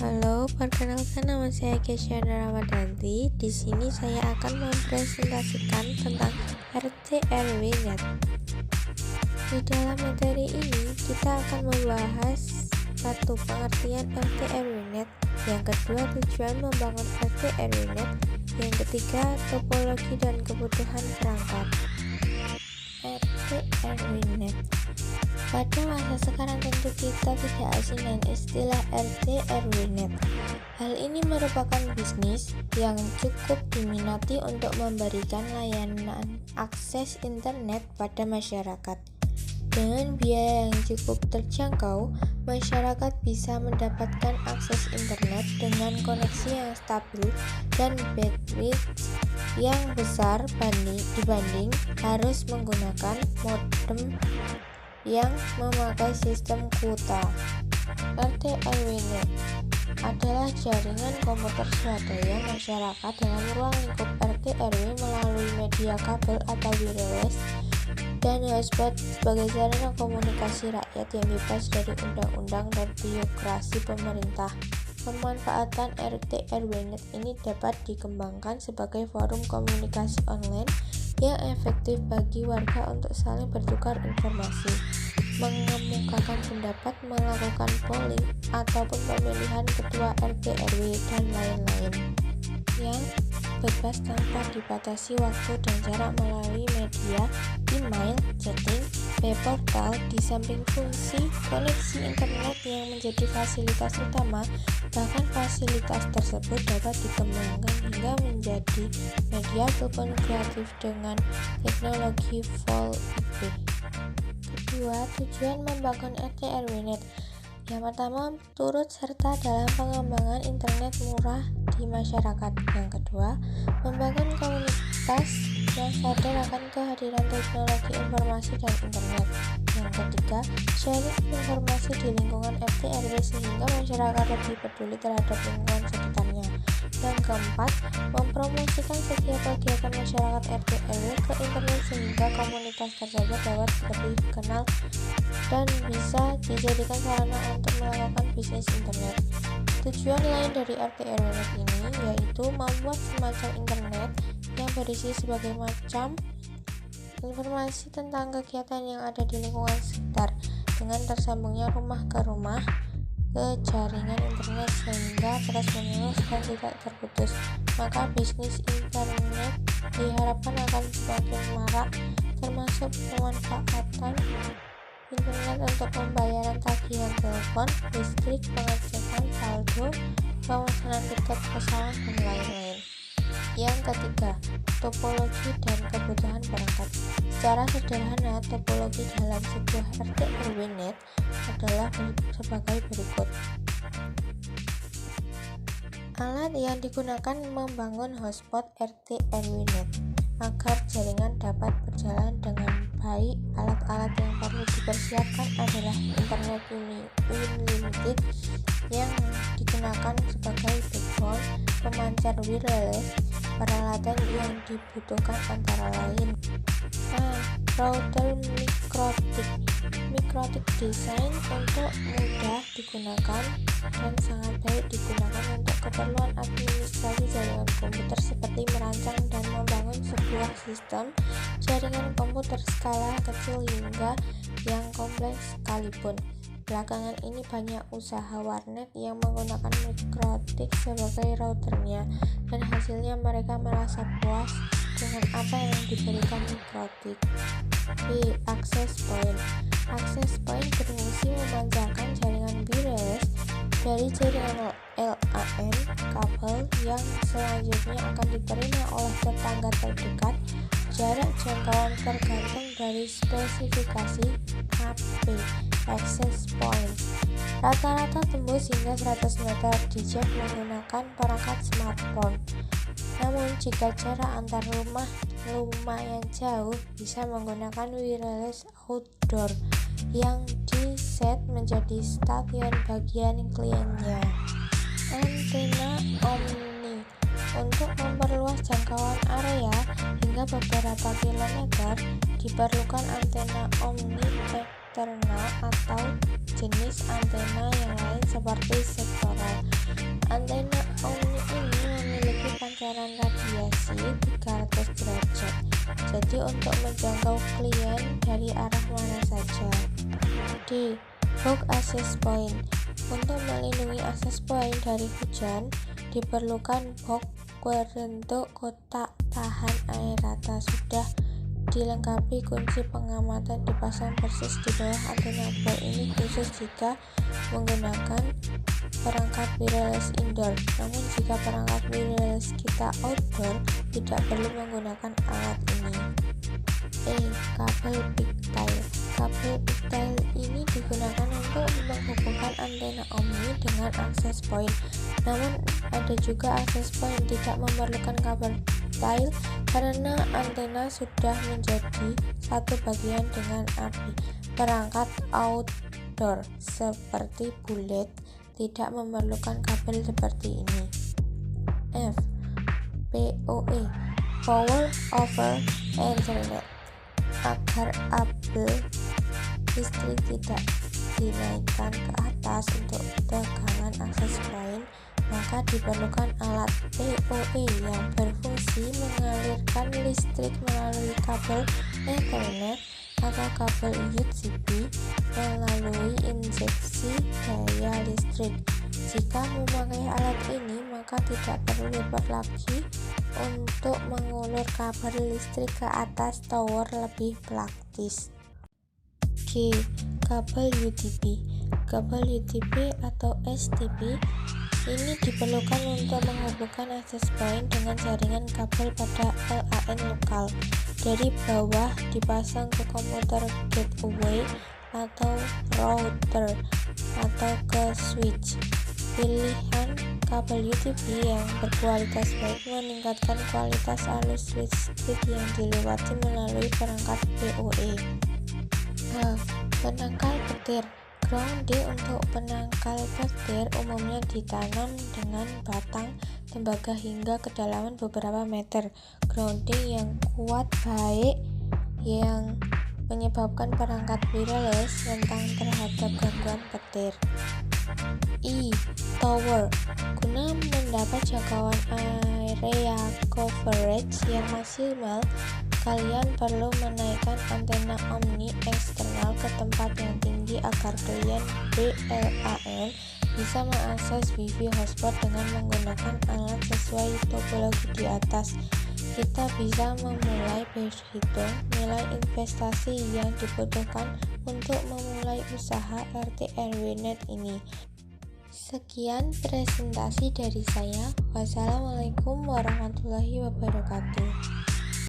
Halo, perkenalkan nama saya Kesyana Ramadanti. Di sini saya akan mempresentasikan tentang RT RW Net. Di dalam materi ini kita akan membahas satu pengertian RT RW Net, yang kedua tujuan membangun RT RW Net, yang ketiga topologi dan kebutuhan perangkat. RT RW Net. Pada masa sekarang tentu kita tidak asing dengan istilah RT RW Net. Hal ini merupakan bisnis yang cukup diminati untuk memberikan layanan akses internet pada masyarakat. Dengan biaya yang cukup terjangkau, masyarakat bisa mendapatkan akses internet dengan koneksi yang stabil dan bandwidth yang besar dibanding harus menggunakan modem yang memakai sistem kuota. RT RW Net adalah jaringan komputer swadaya masyarakat dalam ruang lingkup RT RW melalui media kabel atau wireless dan hotspot sebagai sarana komunikasi rakyat yang bebas dari undang-undang dan birokrasi pemerintah. Pemanfaatan RT RW Net ini dapat dikembangkan sebagai forum komunikasi online yang efektif bagi warga untuk saling bertukar informasi, mengemukakan pendapat, melakukan polling, ataupun pemilihan ketua RT RW, dan lain-lain, yang bebas tanpa dibatasi waktu dan jarak melalui media, email, chatting, web portal. Di samping fungsi koneksi internet yang menjadi fasilitas utama, bahkan fasilitas tersebut dapat dikembangkan hingga menjadi media telepon kreatif dengan teknologi VoIP. Kedua, tujuan membangun RT RW Net. Yang pertama, turut serta dalam pengembangan internet murah di masyarakat. Yang kedua, membangun komunitas yang sadar akan kehadiran teknologi informasi dan internet. Yang ketiga, sharing informasi di lingkungan RT RW sehingga masyarakat lebih peduli terhadap lingkungan sekitarnya. Yang keempat, mempromosikan setiap kegiatan masyarakat RT RW ke internet sehingga komunitas tersebut dapat lebih dikenal dan bisa dijadikan sarana untuk melakukan bisnis internet. Tujuan lain dari RT RW Net ini yaitu membuat semacam internet yang berisi sebagai macam informasi tentang kegiatan yang ada di lingkungan sekitar dengan tersambungnya rumah ke rumah ke jaringan internet sehingga terus-menerus dan tidak terputus. Maka bisnis internet diharapkan akan semakin marak, termasuk pemanfaatan internet untuk pembayaran tagihan telepon, listrik, pengecekan saldo, pemesanan tiket pesawat, dan lain-lain. Yang ketiga, topologi dan kebutuhan perangkat. Secara sederhana, topologi dalam sebuah RT RW Net adalah sebagai berikut. Alat yang digunakan membangun hotspot RT RW Net. Agar jaringan dapat berjalan dengan baik, alat-alat yang perlu dipersiapkan adalah internet unlimited yang digunakan sebagai backbone, pemancar wireless. Peralatan yang dibutuhkan antara lain: router mikrotik desain untuk mudah digunakan dan sangat baik digunakan untuk keperluan administrasi jaringan komputer seperti merancang dan membangun sebuah sistem jaringan komputer skala kecil hingga yang kompleks sekalipun. Belakangan ini banyak usaha warnet yang menggunakan mikrotik sebagai routernya, dan hasilnya mereka merasa puas dengan apa yang diberikan mikrotik. B. Access point. Access point berfungsi memancarkan jaringan wireless dari jaringan LAN kabel yang selanjutnya akan diterima oleh tetangga terdekat. Jarak jangkauan tergantung dari spesifikasi HP access point. Rata-rata tembus hingga 100 meter di jack menggunakan perangkat smartphone. Namun jika jarak antar rumah lumayan jauh, bisa menggunakan wireless outdoor yang di-set menjadi stasiun bagian kliennya. Antena omni. Untuk memperluas jangkauan area hingga beberapa kilometer, diperlukan antena omni eksternal atau jenis antena yang lain seperti sektoral. Antena Omni ini memiliki pancaran radiasi 300 derajat, jadi untuk menjangkau klien dari arah mana saja. D. Box Access Point. Untuk melindungi akses point dari hujan, diperlukan box berbentuk kotak tahan air rata. Sudah dilengkapi kunci pengamatan dipasang persis di bawah antena box ini, khusus jika menggunakan perangkat wireless indoor. Namun jika perangkat wireless kita outdoor, tidak perlu menggunakan alat ini. E. Kabel pigtail. Kabel pigtail ini digunakan untuk menghubungkan antena Omni dengan akses point. Namun ada juga akses point tidak memerlukan kabel pigtail karena antena sudah menjadi satu bagian dengan API. Perangkat outdoor seperti bullet tidak memerlukan kabel seperti ini. F. PoE. Power over Ethernet. Agar kabel listrik tidak dinaikkan ke atas untuk tegangan akses point, maka diperlukan alat PoE yang berfungsi mengalirkan listrik melalui kabel Ethernet atau kabel USB melalui injeksi daya listrik. Jika memakai alat ini, maka tidak perlu repot lagi untuk mengulur kabel listrik ke atas tower, lebih praktis. G. Kabel UTP. Kabel UTP atau STP ini diperlukan untuk menghubungkan akses point dengan jaringan kabel pada LAN lokal. Dari bawah dipasang ke komputer gateway atau router atau ke switch. Pilihan kabel UTP yang berkualitas baik meningkatkan kualitas arus listrik yang dilewati melalui perangkat PoE. H. Penangkal petir. Grounding. Untuk penangkal petir umumnya ditanam dengan batang tembaga hingga kedalaman beberapa meter. Grounding yang kuat baik yang menyebabkan perangkat wireless rentan terhadap gangguan petir. I. Tower. Guna mendapat jangkauan area coverage yang maksimal, kalian perlu menaikkan antena Omni eksternal ke tempat yang tinggi agar klien WLAN bisa mengakses Wi-Fi hotspot dengan menggunakan alat sesuai topologi di atas. Kita bisa memulai berhitung nilai investasi yang dibutuhkan untuk memulai usaha RT RW Net ini. Sekian presentasi dari saya. Wassalamualaikum warahmatullahi wabarakatuh.